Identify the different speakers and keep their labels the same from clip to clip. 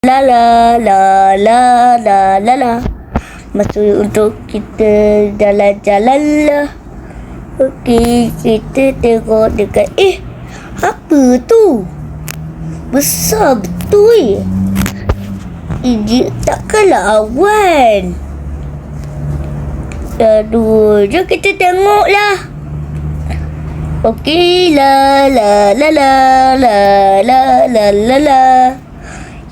Speaker 1: La la la la la la la. Masa untuk kita jalan-jalan lah. Okey, kita tengok dekat. Apa tu? Besar betul. Ini takkanlah awan. Aduh, jom kita tengoklah. Okey, la la la la la la la la la.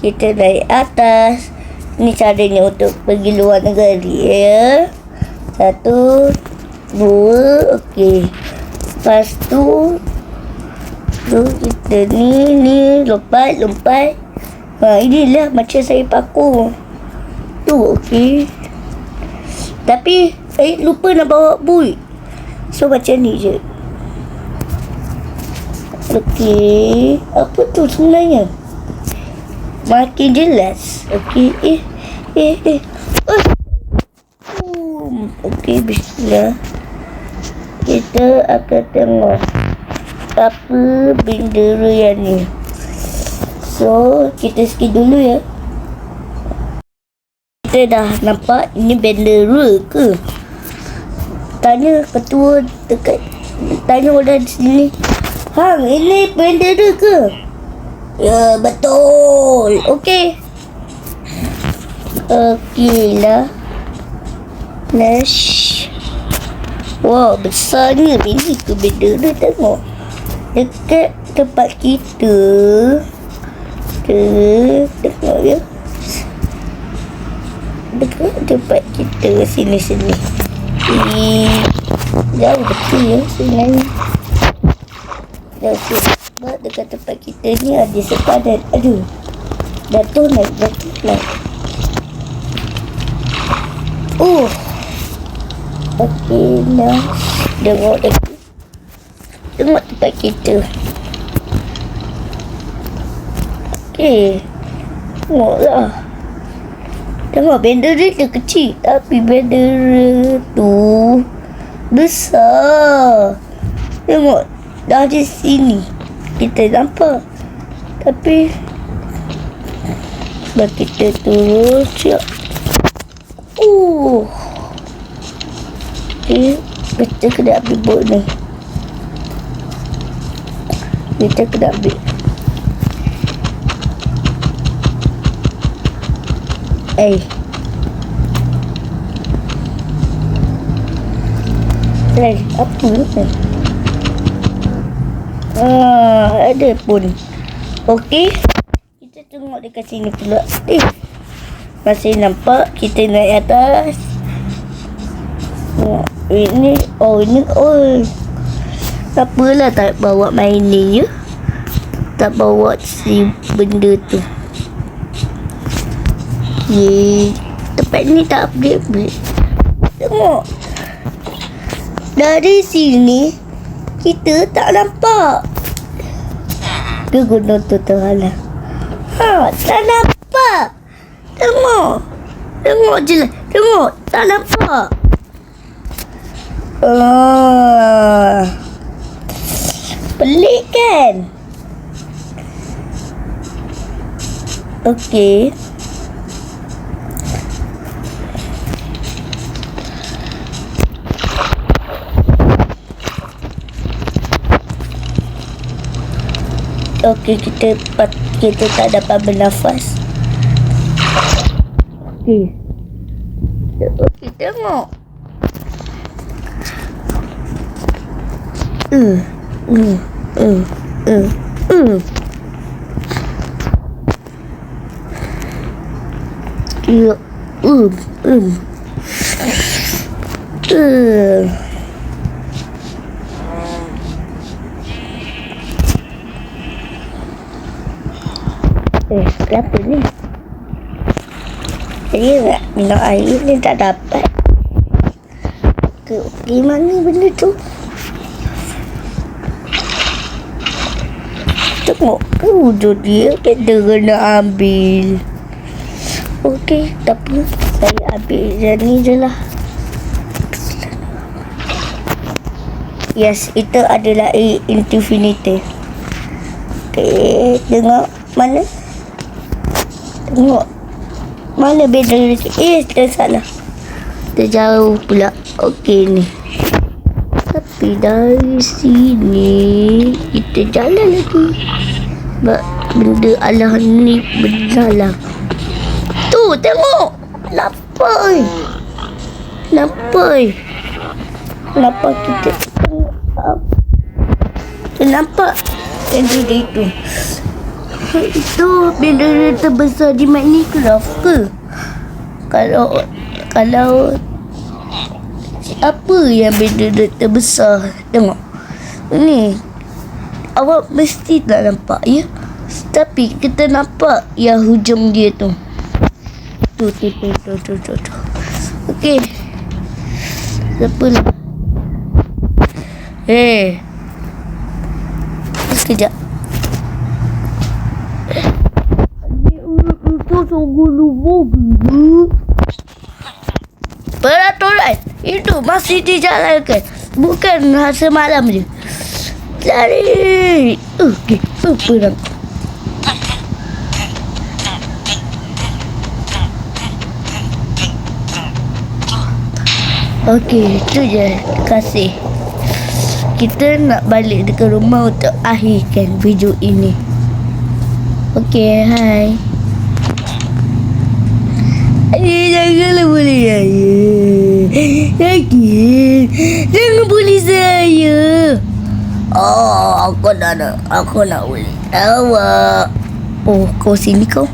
Speaker 1: Kita naik atas. Ni caranya untuk pergi luar negeri ya. 1, 2, okey. Lepas tu kita ni lompat. Inilah macam saya pakur. Tu okey. Tapi saya lupa nak bawa buit. So macam ni je. Okey. Apa tu sebenarnya? Makin jelas. Okey. Okey, bismillah. Kita akan tengok apa bendera yang ni. So, kita skip dulu ya. Kita dah nampak ini bendera ke? Tanya ketua dekat. Tanya orang di sini. Hang, ini bendera ke? Ya, betul. Okey. Okey lah. Next. Wow, besarnya ini ke bendera, tengok. Dekat tempat kita. Tengok ya. Dekat tempat kita. Sini. Jauh betul ya sebenarnya. Jauh. Sebab dekat tempat kita ni ada sepadan. Aduh. Jatuh naik. Okey lah. Tengok tempat kita. Okey. Tengoklah. Tengok bendera tu kecil. Tapi bendera tu besar. Tengok. Dari sini kita nampak. Tapi sebab kita turun siap. Okay, kita kena ambil bot ni. Kita kena ambil. Apa ni? Ada pun. Okey. Kita tengok dekat sini pula. Masih nampak kita naik atas. Ini. Apalah tak bawa main ni je. Tak bawa si benda tu. Tempat ni tak update. Tengok. Dari sini kita tak nampak. Ke gunung tu terhalang. Tak nampak. Tengok je lah. Tengok. Tak nampak. Pelik kan? Okey. Okey, kita tak dapat bernafas. Okey, tengok. Kenapa ni? Saya nak minum air ni tak dapat. Gimana benda tu? Tengok ke wujud dia. Kita kena ambil. Okey, tak apa. Saya ambil yang ni je lah. Yes, itu adalah air infinity. Okey, tengok mana? Tengok. Mana benda tu? Tersalah. Terjauh pula. Okey ni. Tapi dari sini kita jalan lagi. Benda alah ni benar lah. Tu tengok. Lapar. Nampak. Kenapa kita nampak benda itu? Itu benda terbesar di Minecraft ke? Kalau apa yang benda terbesar? Tengok ni, awak mesti tak nampak ya, tapi kita nampak yang hujung dia tu. Tu. Okey, siapa lah? Sekejap. Itu sungguh lubuh. Peraturan itu masih dijalankan, bukan semalam je. Cari. Okey, perang. Okey, itu je. Terima kasih. Kita nak balik dekat rumah untuk akhirkan video ini. Okey, hai. Janganlah boleh saya. Sakit. Jangan boleh saya. Oh, aku nak boleh awak. Oh, kau sini kau.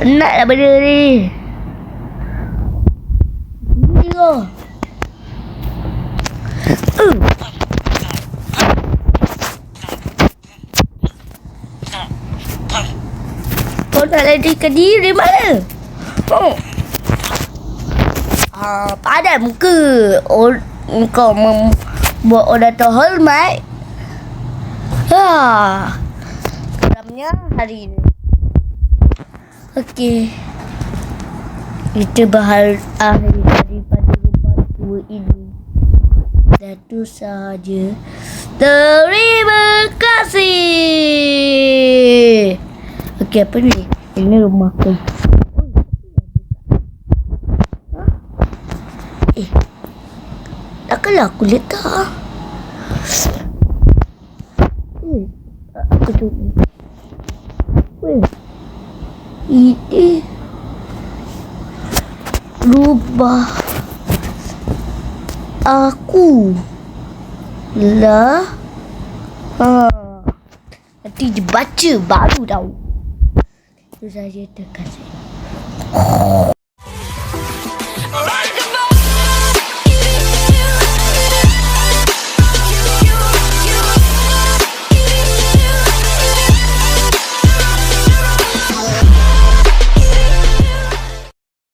Speaker 1: Penatlah benda ni. Ni kau. Kau nak larikan diri mana? Padan muka. Kau membuat orang terhormat. Geramnya hari ini. Okey. Kita akhir daripada rumah tua ini. Satu sahaja. Terima kasih. Okey, apa ni? Ini rumah aku. Takkanlah aku letak. Aku tunggu. Ini rubah aku lah. Nanti dia baca baru tahu. Itu saja, terima kasih.